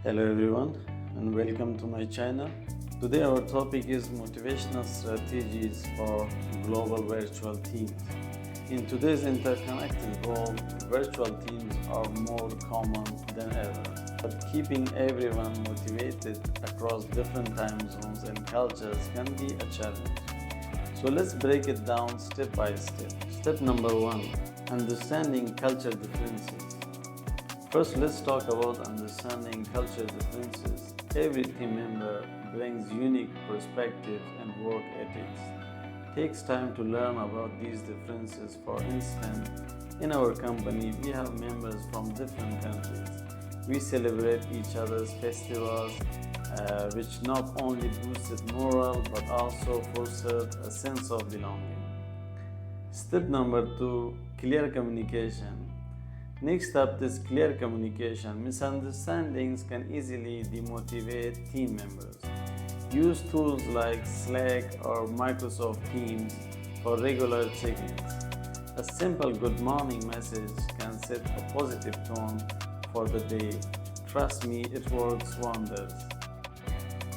Hello everyone and welcome to my channel. Today our topic is motivational strategies for global virtual teams. In today's interconnected world, virtual teams are more common than ever. But keeping everyone motivated across different time zones and cultures can be a challenge. So let's break it down step by step. Step number 1, understanding culture differences. First, let's talk about understanding culture differences. Every team member brings unique perspectives and work ethics. It takes time to learn about these differences. For instance, in our company, we have members from different countries. We celebrate each other's festivals, which not only boosted morale but also fostered a sense of belonging. Step number 2, clear communication. Next up is clear communication. Misunderstandings can easily demotivate team members. Use tools like Slack or Microsoft Teams for regular check-ins. A simple good morning message can set a positive tone for the day. Trust me, it works wonders.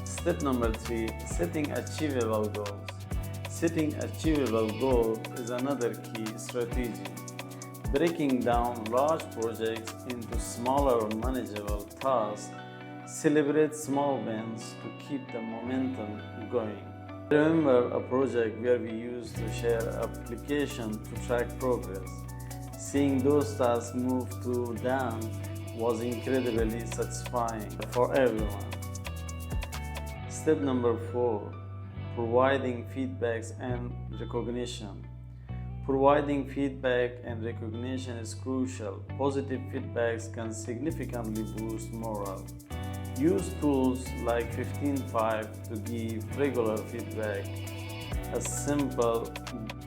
Step number 3, setting achievable goals. Setting achievable goals is another key strategy. Breaking down large projects into smaller manageable tasks, celebrate small wins to keep the momentum going. I remember a project where we used to share application to track progress. Seeing those tasks move to done was incredibly satisfying for everyone. Step number 4, providing feedbacks and recognition. Providing feedback and recognition is crucial. Positive feedbacks can significantly boost morale. Use tools like 15-5 to give regular feedback. A simple,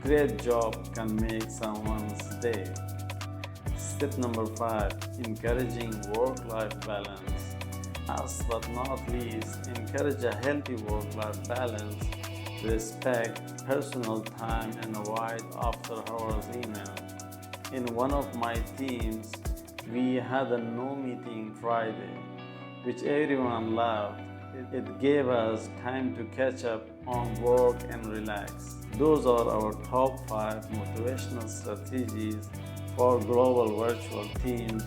great job can make someone's day. Step number 5, encouraging work-life balance. Last but not least, encourage a healthy work-life balance. Respect personal time and avoid after-hours email. In one of my teams, we had a no meeting Friday, which everyone loved. It gave us time to catch up on work and relax. Those are our top 5 motivational strategies for global virtual teams.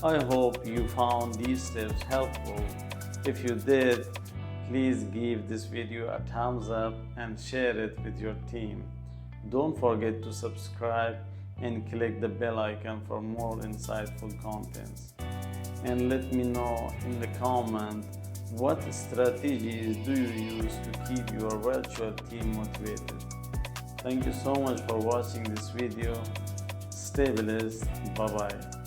I hope you found these steps helpful. If you did, please give this video a thumbs up and share it with your team. Don't forget to subscribe and click the bell icon for more insightful contents. And let me know in the comment what strategies do you use to keep your virtual team motivated. Thank you so much for watching this video. Stay blessed. Bye bye.